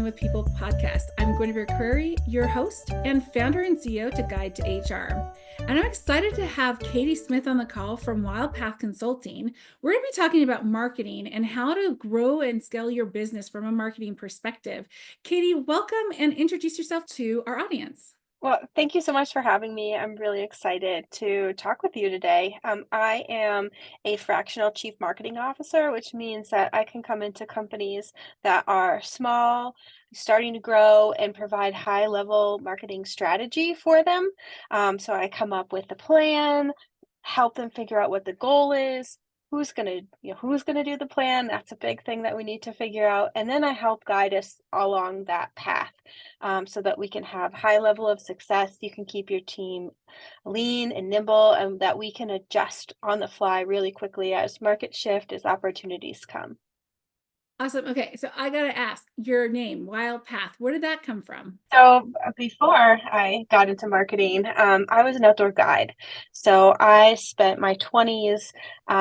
Growing with People podcast. I'm Guinevere Curry, your host and founder and CEO to Guide to HR. And I'm excited to have Katie Smith on the call from Wild Path Consulting. We're going to be talking about marketing and how to grow and scale your business from a marketing perspective. Katie, welcome and introduce yourself to our audience. Well, thank you so much for having me. I'm really excited to talk with you today. I am a fractional chief marketing officer, which means that I can come into companies that are small, starting to grow, and provide high-level marketing strategy for them. So I come up with a plan, help them figure out what the goal is, who's gonna do the plan. That's a big thing that we need to figure out, and then I help guide us along that path, so that we can have high level of success. You can keep your team lean and nimble, and that we can adjust on the fly really quickly as market shift, as opportunities come. Awesome. Okay, so I got to ask your name, Wild Path. Where did that come from? So before I got into marketing, I was an outdoor guide. So I spent my 20s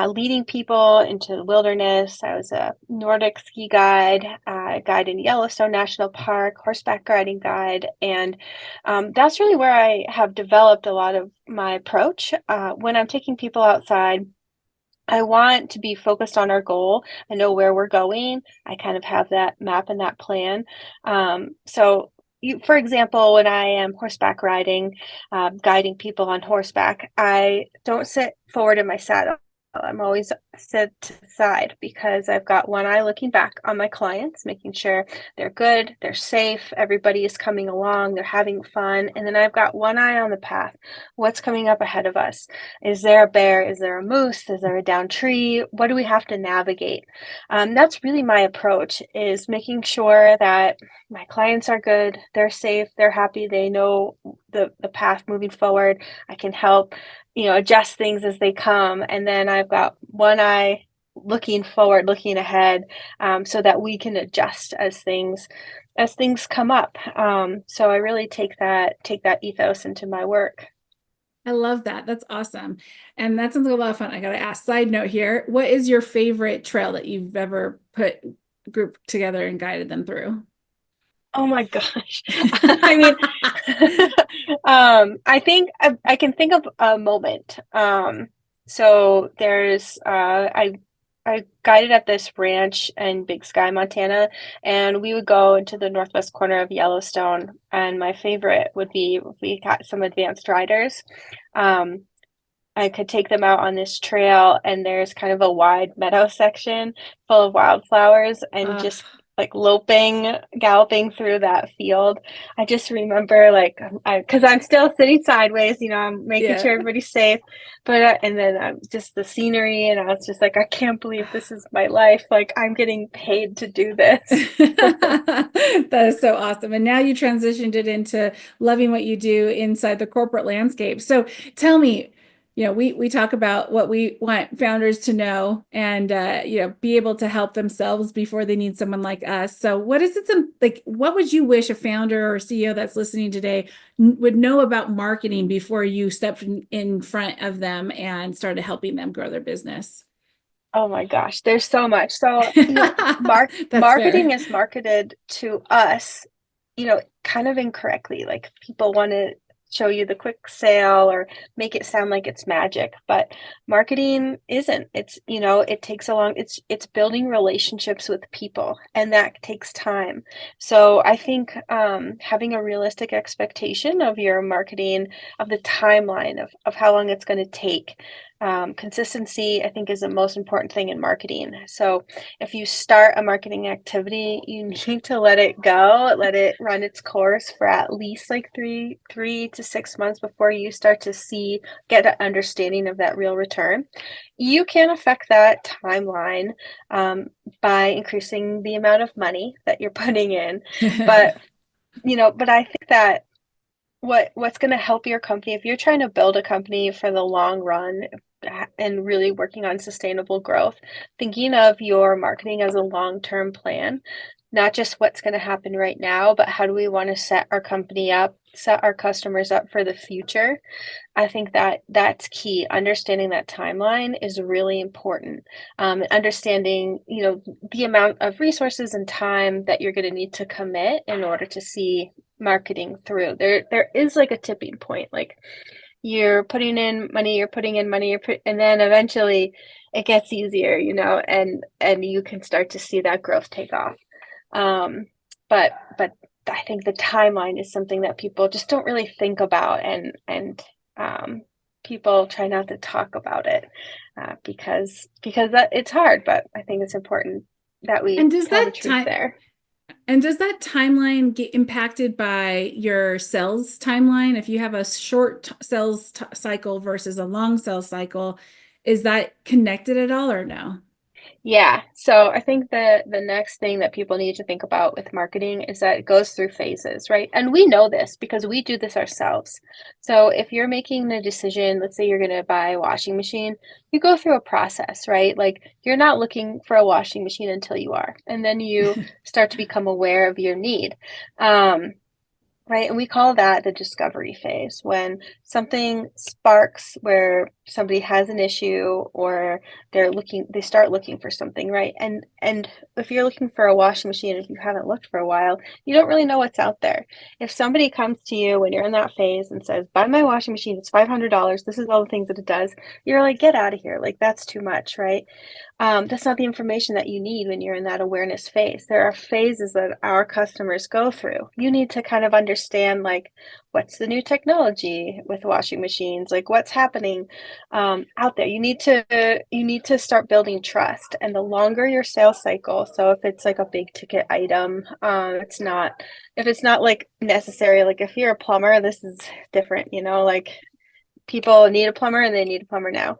leading people into the wilderness. I was a Nordic ski guide, guide in Yellowstone National Park, horseback riding guide. And that's really where I have developed a lot of my approach. When I'm taking people outside, I want to be focused on our goal. I know where we're going. I kind of have that map and that plan. For example, when I am horseback riding, guiding people on horseback, I don't sit forward in my saddle. I'm always sit to the side because I've got one eye looking back on my clients, making sure they're good, they're safe, everybody is coming along, they're having fun. And then I've got one eye on the path. What's coming up ahead of us? Is there a bear? Is there a moose? Is there a downed tree? What do we have to navigate? That's really my approach, is making sure that my clients are good, they're safe, they're happy, they know the path moving forward. I can help adjust things as they come. And then I've got one eye looking forward, looking ahead, so that we can adjust as things come up. So I really take that ethos into my work. I love that. That's awesome. And that sounds like a lot of fun. I got to ask, side note here, what is your favorite trail that you've ever put group together and guided them through? Oh my gosh. I mean, I think I can think of a moment. So there's I guided at this ranch in Big Sky, Montana, and we would go into the northwest corner of Yellowstone. And my favorite would be, we got some advanced riders. I could take them out on this trail, and there's kind of a wide meadow section full of wildflowers, and just like galloping through that field. I just remember, like, because I'm still sitting sideways, I'm making sure everybody's safe, but and then just the scenery, and I was just like, I can't believe this is my life. Like, I'm getting paid to do this. That is so awesome. And now you transitioned it into loving what you do inside the corporate landscape. So tell me, we talk about what we want founders to know and, be able to help themselves before they need someone like us. So what is it, what would you wish a founder or CEO that's listening today would know about marketing before you stepped in front of them and started helping them grow their business? Oh my gosh, there's so much. So, marketing fair. is marketed to us, kind of incorrectly. Like, people want to show you the quick sale or make it sound like it's magic, but marketing isn't. It takes it's building relationships with people, and that takes time. So I think having a realistic expectation of your marketing, of the timeline of how long it's going to take. Consistency, I think, is the most important thing in marketing. So if you start a marketing activity, you need to let it go, let it run its course for at least like three to 6 months before you start to get an understanding of that real return. You can affect that timeline by increasing the amount of money that you're putting in. But I think that what's going to help your company, if you're trying to build a company for the long run and really working on sustainable growth, thinking of your marketing as a long-term plan not just what's going to happen right now, but how do we want to set our company up, set our customers up for the future. I think that that's key. Understanding that timeline is really important. Understanding, the amount of resources and time that you're going to need to commit in order to see marketing through. There is like a tipping point. Like you're putting in money, you're putting in money, and then eventually it gets easier, and you can start to see that growth take off. Um, but I think the timeline is something that people just don't really think about, and people try not to talk about it because that it's hard. But I think it's important that we And does tell the that truth time there. and does that timeline get impacted by your sales timeline? If you have a short sales cycle versus a long sales cycle, is that connected at all or no? Yeah. So I think the next thing that people need to think about with marketing is that it goes through phases, right? And we know this because we do this ourselves. So if you're making the decision, let's say you're going to buy a washing machine, you go through a process, right? Like you're not looking for a washing machine until you are, and then you start to become aware of your need. Um, Right, and we call that the discovery phase when something sparks where somebody has an issue or they start looking for something, right? And if you're looking for a washing machine, if you haven't looked for a while, you don't really know what's out there. If somebody comes to you when you're in that phase and says, "Buy my washing machine, it's $500. This is all the things that it does," you're like, "Get out of here. Like that's too much," right? That's not the information that you need when you're in that awareness phase. There are phases that our customers go through. You need to kind of understand, like, what's the new technology with washing machines, like what's happening out there. You need to start building trust. And the longer your sales cycle, so if it's like a big ticket item, if it's not like necessary, like if you're a plumber, this is different, like people need a plumber and they need a plumber now.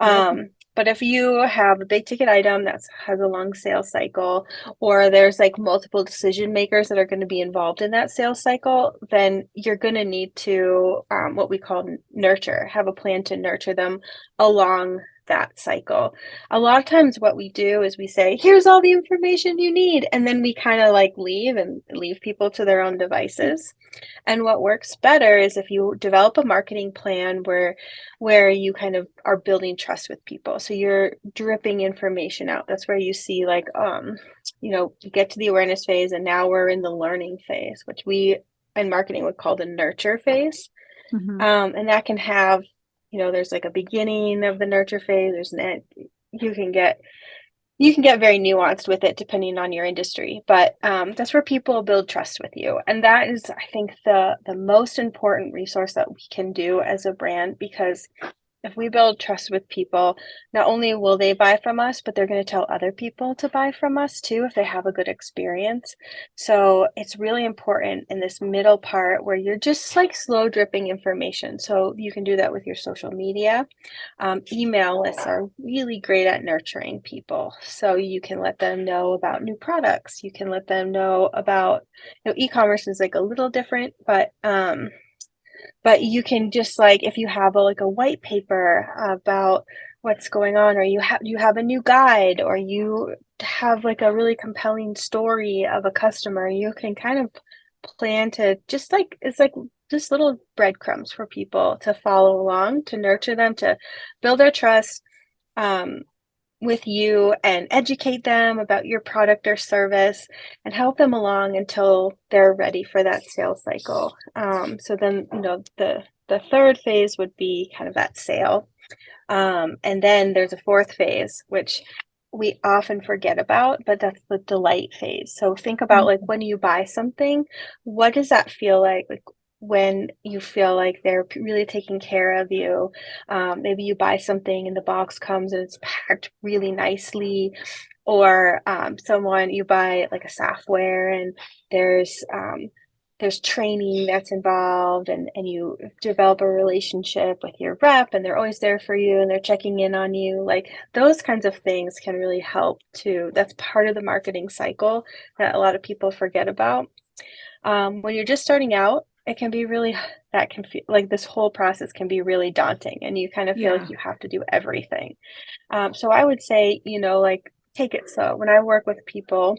Yep. But if you have a big ticket item that has a long sales cycle, or there's like multiple decision makers that are going to be involved in that sales cycle, then you're going to need to what we call nurture, have a plan to nurture them along that cycle. A lot of times what we do is we say, here's all the information you need, and then we kind of like leave people to their own devices. And what works better is if you develop a marketing plan where you kind of are building trust with people. So you're dripping information out. That's where you see like you get to the awareness phase and now we're in the learning phase, which we in marketing would call the nurture phase. Mhm. And that can have, there's like a beginning of the nurture phase, there's an end. You can get very nuanced with it depending on your industry, but that's where people build trust with you, and that is, I think, the most important resource that we can do as a brand, because if we build trust with people, not only will they buy from us, but they're going to tell other people to buy from us too if they have a good experience. So it's really important in this middle part where you're just like slow dripping information. So you can do that with your social media. Email lists are really great at nurturing people. So you can let them know about new products. You can let them know about, e-commerce is like a little different, but you can just like if you have a white paper about what's going on, or you have a new guide, or you have like a really compelling story of a customer, you can kind of plan to just like it's like just little breadcrumbs for people to follow along, to nurture them, to build their trust um, with you and educate them about your product or service and help them along until they're ready for that sales cycle. So then, the third phase would be kind of that sale. And then there's a fourth phase, which we often forget about, but that's the delight phase. So think about like Mhm. when you buy something, what does that feel like? Like when you feel like they're really taking care of you. Maybe you buy something and the box comes and it's packed really nicely, or someone you buy like a software and there's there's training that's involved, and you develop a relationship with your rep and they're always there for you and they're checking in on you. Like those kinds of things can really help too. That's part of the marketing cycle that a lot of people forget about. When you're just starting out, it can be really, that can feel like this whole process can be really daunting and you kind of feel like Yeah. you have to do everything. So I would say, like take it slow. When I work with people,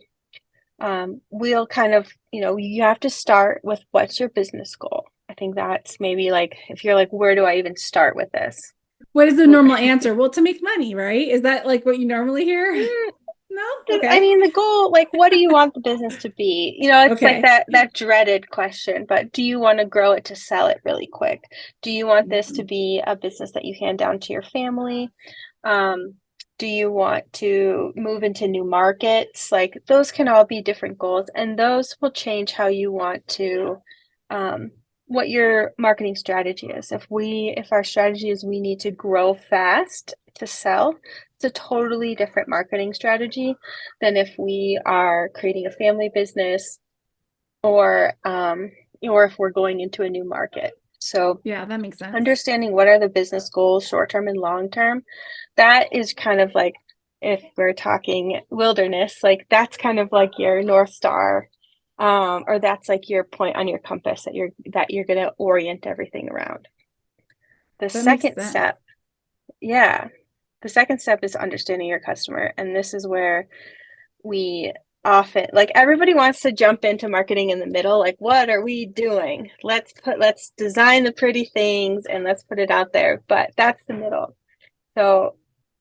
we'll kind of, you have to start with what's your business goal. I think that's maybe like, if you're like, where do I even start with this? What is the normal answer? Well, to make money, right? Is that like what you normally hear? Mm, No? I Okay. mean, the goal, like, what do you want the business to be? It's like Okay. that dreaded question, but do you want to grow it to sell it really quick? Do you want this to be a business that you hand down to your family? Um, do you want to move into new markets? Like those can all be different goals, and those will change how you want to, um, what your marketing strategy is. If our strategy is we need to grow fast to sell, it's a totally different marketing strategy than if we are creating a family business or if we're going into a new market. So Yeah, that makes sense. understanding what are the business goals, short term and long term, that is kind of like, if we're talking wilderness, like that's kind of like your North Star, or that's like your point on your compass that you're going to orient everything around. The That makes second sense. step, yeah, the second step is understanding your customer. And this is where we often, like, everybody wants to jump into marketing in the middle, like, what are we doing? Let's design the pretty things and let's put it out there. But that's the middle. So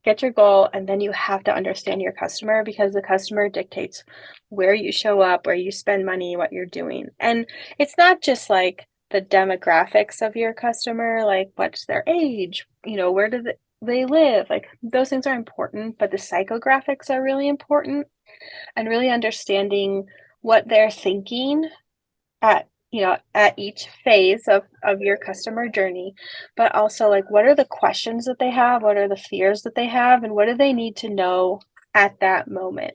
get your goal, and then you have to understand your customer, because the customer dictates where you show up, where you spend money, what you're doing. And it's not just like the demographics of your customer, like what's their age, where do they live? Like those things are important, but the psychographics are really important, and really understanding what they're thinking at each phase of your customer journey, but also like what are the questions that they have, what are the fears that they have, and what do they need to know at that moment.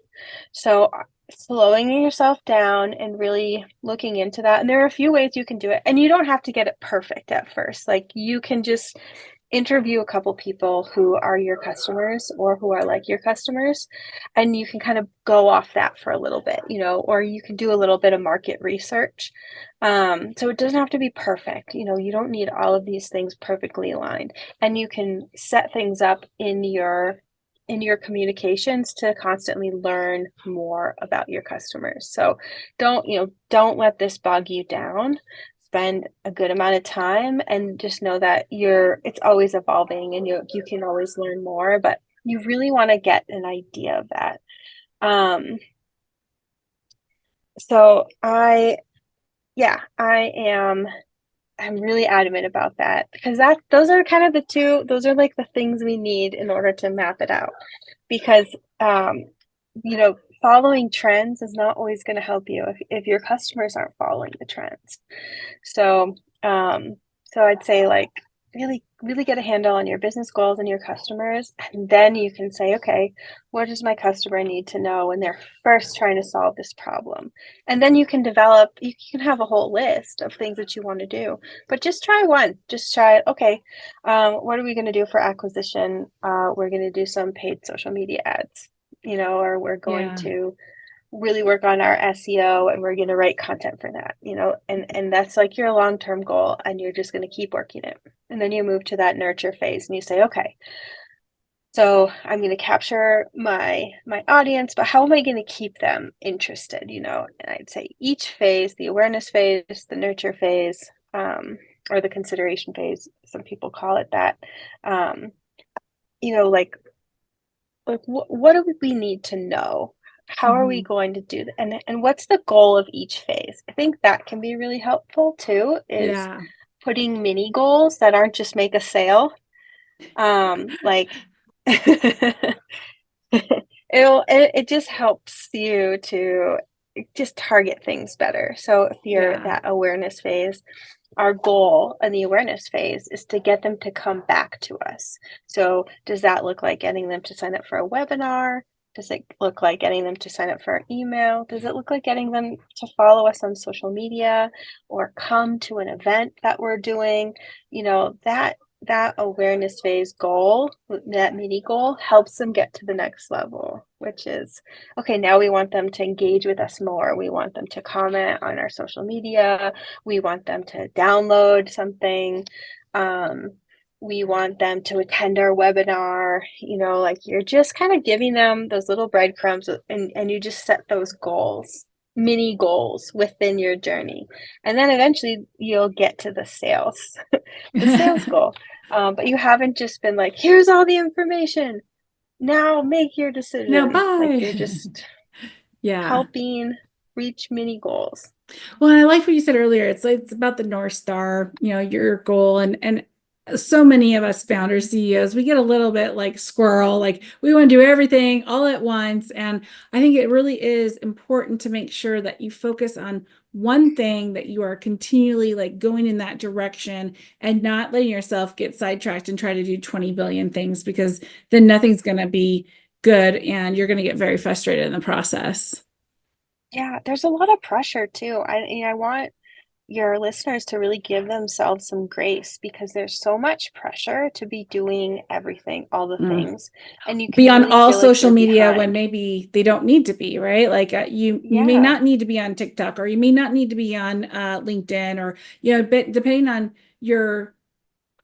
So slowing yourself down and really looking into that. And there are a few ways you can do it, and you don't have to get it perfect at first. Like you can just interview a couple people who are your customers or who are like your customers, and you can kind of go off that for a little bit, or you can do a little bit of market research. So it doesn't have to be perfect. You don't need all of these things perfectly aligned, and you can set things up in your communications to constantly learn more about your customers. So don't let this bog you down. Spend a good amount of time and just know that it's always evolving, and you can always learn more, but you really want to get an idea of that. Um, so I'm really adamant about that, because those are kind of those are like the things we need in order to map it out. Because um, following trends is not always going to help you if your customers aren't following the trends. So, so I'd say like really, really get a handle on your business goals and your customers, and then you can say, okay, what does my customer need to know when they're first trying to solve this problem? And then you can have a whole list of things that you want to do, but just try one. Just try, okay, what are we going to do for acquisition? We're going to do some paid social media ads, or we're going Yeah. to really work on our SEO, and we're going to write content for that, and that's like your long-term goal, and you're just going to keep working it. And then you move to that nurture phase and you say, okay, so I'm going to capture my audience, but how am I going to keep them interested? And I'd say each phase, the awareness phase, the nurture phase, or the consideration phase, some people call it that. Um, like what do we need to know? How are we Mhm. going to do that? And what's the goal of each phase? I think that can be really helpful too, is Yeah. putting mini goals that aren't just make a sale. Like it just helps you to just target things better. So if you're Yeah. that awareness phase, our goal in the awareness phase is to get them to come back to us. So does that look like getting them to sign up for a webinar? Does it look like getting them to sign up for an email? Does it look like getting them to follow us on social media or come to an event that we're doing? That awareness phase goal, that mini goal, helps them get to the next level, which is, okay, now we want them to engage with us more. We want them to comment on our social media. We want them to download something. Um, we want them to attend our webinar. Like you're just kind of giving them those little breadcrumbs, and you just set those goals. mini goals within your journey. And then eventually you'll get to the sales goal. But you haven't just been like, here's all the information. Now make your Now, decision. Like you're bye. just Yeah. helping reach mini goals. Well, and I like what you said earlier. It's about the North Star, your goal, and so many of us founders, CEOs, we get a little bit like squirrel, like we want to do everything all at once. And I think it really is important to make sure that you focus on one thing, that you are continually like going in that direction and not letting yourself get sidetracked and try to do 20 billion things, because then nothing's going to be good and you're going to get very frustrated in the process. Yeah, there's a lot of pressure too. I want your listeners to really give themselves some grace because there's so much pressure to be doing everything, all the Mm. things, and you Be can on really all feel like social you're media when behind. maybe they don't need to be, right? Like you may Yeah. not need to be on TikTok, or you may not need to be on LinkedIn, or but depending on your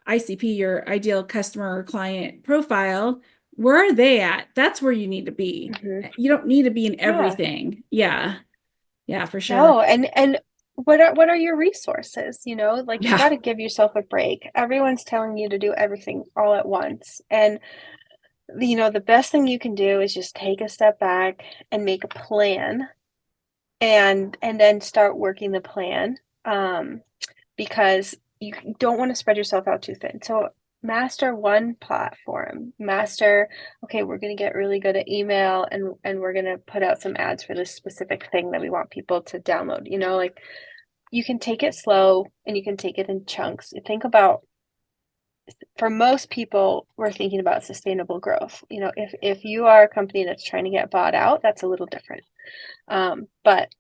ICP, your ideal customer or client profile, where are they at? That's where you need to be. Hmm. You don't need to be in Yeah. everything. Yeah, yeah, for sure. No, and what are your resources? Like you got Yeah. to give yourself a break. Everyone's telling you to do everything all at once. And the best thing you can do is just take a step back and make a plan and then start working the plan. Because you don't want to spread yourself out too thin. So master one platform. Master, okay, we're going to get really good at email and we're going to put out some ads for this specific thing that we want people to download. Like you can take it slow and you can take it in chunks. Think about, for most people, we're thinking about sustainable growth. If you are a company that's trying to get bought out, that's a little different. But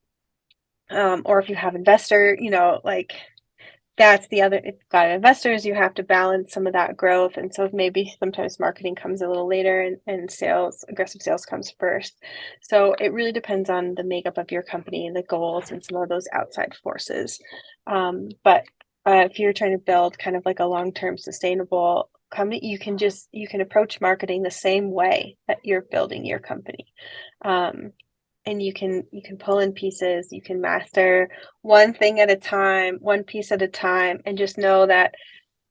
or if you have investor, like that's the other. If you've got investors, you have to balance some of that growth. And so maybe sometimes marketing comes a little later and aggressive sales comes first. So it really depends on the makeup of your company, the goals, and some of those outside forces. But if you're trying to build kind of like a long-term sustainable company, you can approach marketing the same way that you're building your company. Um, and you can pull in pieces, you can master one thing at a time, one piece at a time, and just know that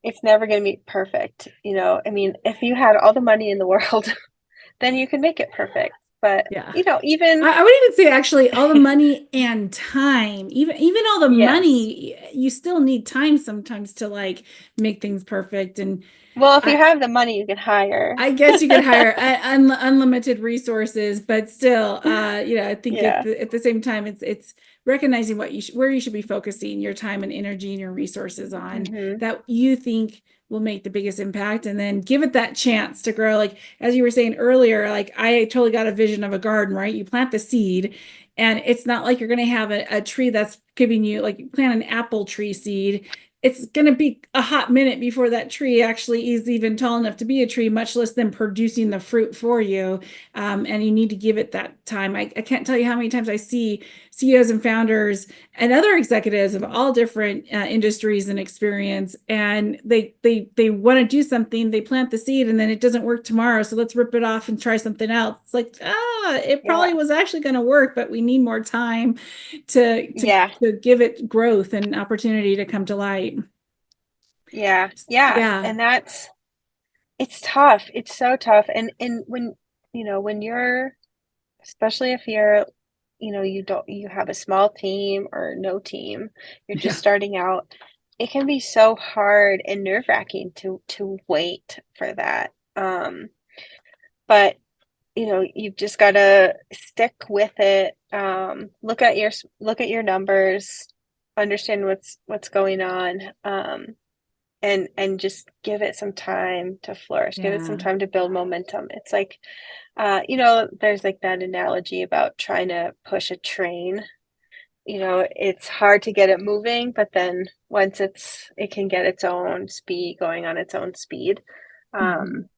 it's never going to be perfect. I mean, if you had all the money in the world, then you can make it perfect. But Yeah. even I would even say actually all the money and time, even all the yes. money, you still need time sometimes to like make things perfect. And Well, if you I have the money, you can hire. I guess you could hire unlimited resources, but still, I think Yeah. at the same time, it's recognizing where you should be focusing your time and energy and your resources on, Hmm. that you think will make the biggest impact, and then give it that chance to grow. Like as you were saying earlier, like I totally got a vision of a garden, right? You plant the seed, and it's not like you're going to have a tree that's giving you, like you plant an apple tree seed, it's going to be a hot minute before that tree actually is even tall enough to be a tree, much less than producing the fruit for you. And you need to give it that time. I can't tell you how many times I see CEOs and founders and other executives of all different industries and experience, and they want to do something, they plant the seed, and then it doesn't work tomorrow, so let's rip it off and try something else. It's like, it Yeah. probably was actually going to work, but we need more time to to Yeah. to give it growth and opportunity to come to light. Yeah. Yeah. Yeah. And it's tough. It's so tough. And when you're, especially if you have a small team or no team, you're just Yeah. starting out, it can be so hard and nerve-wracking to wait for that. But you've just got to stick with it. Look at your numbers, understand what's going on, and just give it some time to flourish. Give it some Yeah. time to build momentum. It's like, there's like that analogy about trying to push a train. It's hard to get it moving, but then once it can get its own speed, going on its own speed. Um,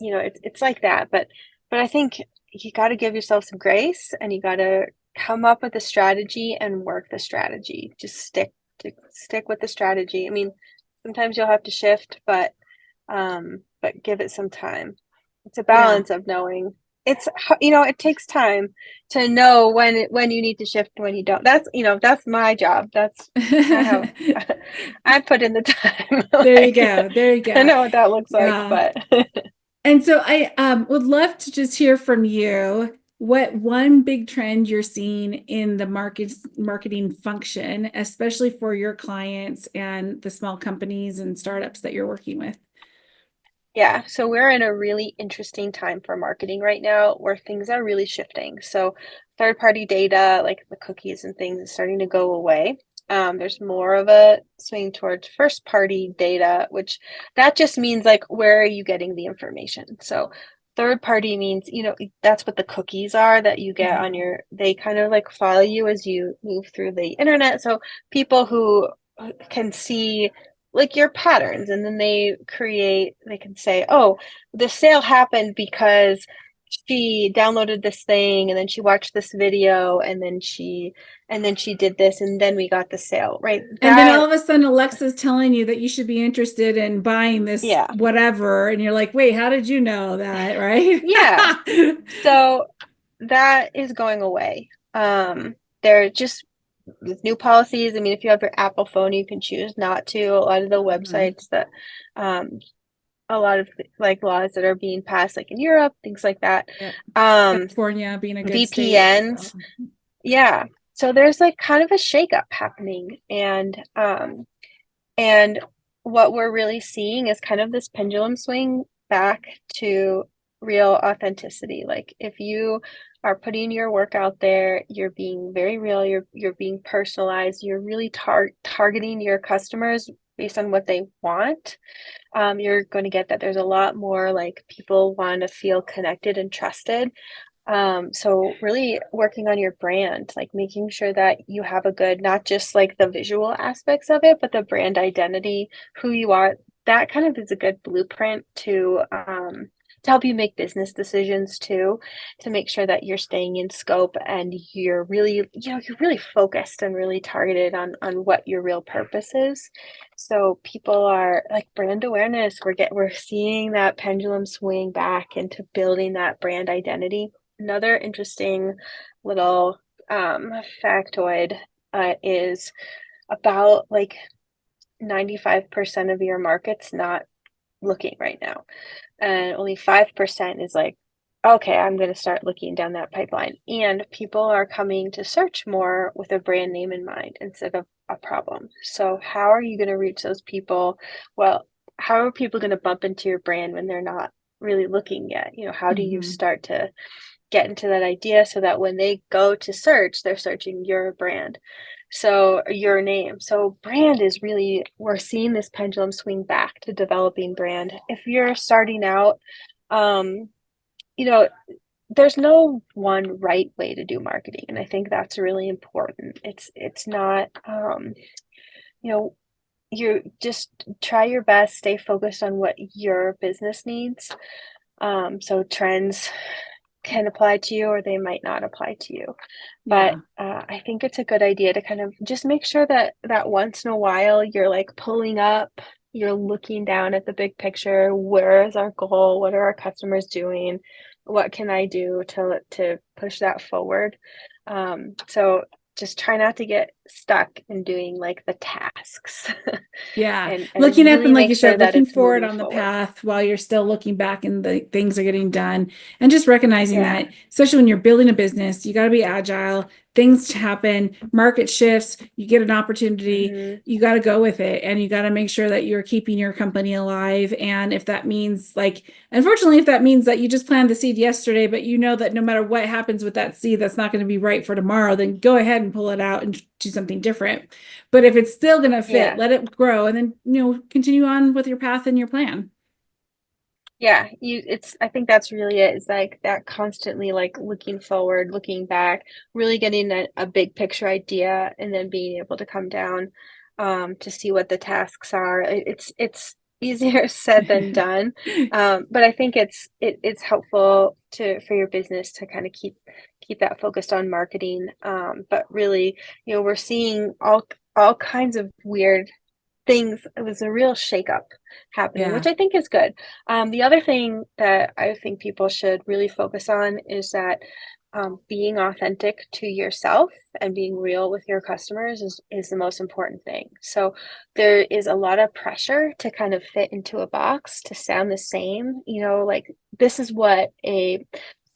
Mhm. it's like that. But I think you got to give yourself some grace and you got to come up with a strategy and work the strategy. Just stick with the strategy. I mean, sometimes you'll have to shift, but give it some time. It's a Yeah. balance of knowing it takes time to know when you need to shift and when you don't. That's my job. That's I have I put in the time. There you Like, go. There you I go. know what that looks like, Yeah. but And so I would love to just hear from you what one big trend you're seeing in the marketing function, especially for your clients and the small companies and startups that you're working with. yeah, so we're in a really interesting time for marketing right now where things are really shifting. So third-party data, like the cookies and things, is starting to go away. There's more of a swing towards first-party data, which that just means like where are you getting the information? So third party means, that's what the cookies are that you get on Mhm. your, they kind of like follow you as you move through the internet. So people who can see like your patterns, and then they can say, oh, the sale happened because she downloaded this thing and then she watched this video and then she did this and then we got the sale, right? And then all That of a sudden, Alexa's telling you that you should be interested in buying this Yeah, whatever. And you're like, wait, how did you know that? Right? yeah. So that is going away. They're just with new policies. I mean, if you have your Apple phone, you can choose not to. A lot of the Mhm. websites that um a lot of like laws that are being passed like in Europe, things like that. Yep. Um, California being a good state as VPNs. well. Yeah. So there's like kind of a shakeup happening, and what we're really seeing is kind of this pendulum swing back to real authenticity. Like if you are putting your work out there, you're being very real, you're being personalized, you're really targeting your customers based on what they want. You're going to get that there's a lot more like people want to feel connected and trusted. So really working on your brand, like making sure that you have a good, not just like the visual aspects of it, but the brand identity, who you are. That kind of is a good blueprint to help you make business decisions too, to make sure that you're staying in scope and you're really, you're really focused and really targeted on what your real purpose is. So people are like brand awareness. We're seeing that pendulum swing back into building that brand identity. Another interesting little factoid is about like 95% of your market's not looking right now. And only 5% is like, okay, I'm going to start looking down that pipeline. And people are coming to search more with a brand name in mind instead of a problem. So, how are you going to reach those people? Well, how are people going to bump into your brand when they're not really looking yet? How do you Mhm. start to get into that idea so that when they go to search, they're searching your brand. So your name. So brand is really, we're seeing this pendulum swing back to developing brand. If you're starting out, um, you know, there's no one right way to do marketing. And I think that's really important. It's not, you know, you just try your best, stay focused on what your business needs. So trends can apply to you or they might not apply to you. But Yeah. I think it's a good idea to kind of just make sure that once in a while you're like pulling up, you're looking down at the big picture. Where is our goal? What are our customers doing? What can I do to push that forward? So just try not to get stuck in doing like the tasks Yeah. and Looking up really and like you make sure said, that looking it's forward moving on the forward. path while you're still looking back and the things are getting done. And just recognizing Yeah. that, especially when you're building a business, you got to be agile. Things happen, market shifts, you get an opportunity, Hmm. you got to go with it. And you got to make sure that you're keeping your company alive. And if that means like, unfortunately, if that means that you just planted the seed yesterday, but you know that no matter what happens with that seed, that's not going to be right for tomorrow, then go ahead and pull it out and do something different. But if it's still going to fit, Yeah. let it grow and then, continue on with your path and your plan. Yeah, I think that's really it. It's like that constantly like looking forward, looking back, really getting a big picture idea and then being able to come down to see what the tasks are. It's easier said than done. But I think it's helpful to for your business to kind of keep that focused on marketing. But really, we're seeing all kinds of weird things, it was a real shakeup happening, Yeah. which I think is good. The other thing that I think people should really focus on is that being authentic to yourself and being real with your customers is the most important thing. So there is a lot of pressure to kind of fit into a box, to sound the same, like this is what a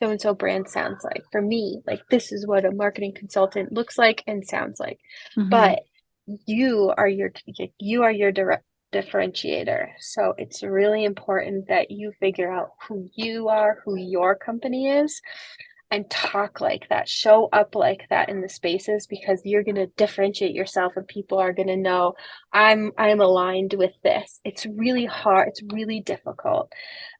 so and so brand sounds like. For me, like this is what a marketing consultant looks like and sounds like. Hmm. But you are your direct differentiator. So it's really important that you figure out who you are, who your company is, and talk like that, show up like that in the spaces, because you're going to differentiate yourself and people are going to know I'm aligned with this. It's really hard, it's really difficult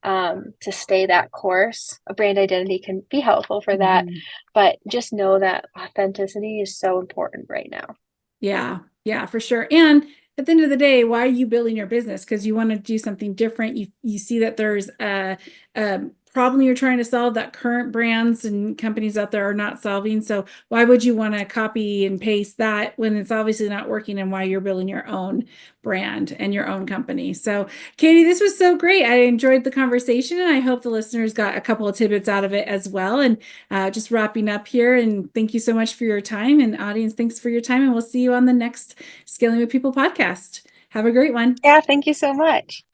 to stay that course. A brand identity can be helpful for that, Hmm. but just know that authenticity is so important right now. Yeah, yeah, for sure. And at the end of the day, why are you building your business? Because you want to do something different. You see that there's a problem you're trying to solve that current brands and companies out there are not solving. So why would you want to copy and paste that when it's obviously not working, and why you're building your own brand and your own company? So Katie, this was so great. I enjoyed the conversation, and I hope the listeners got a couple of tidbits out of it as well. And just wrapping up here, and thank you so much for your time, and audience, thanks for your time, and we'll see you on the next Scaling with People podcast. Have a great one. Yeah, thank you so much.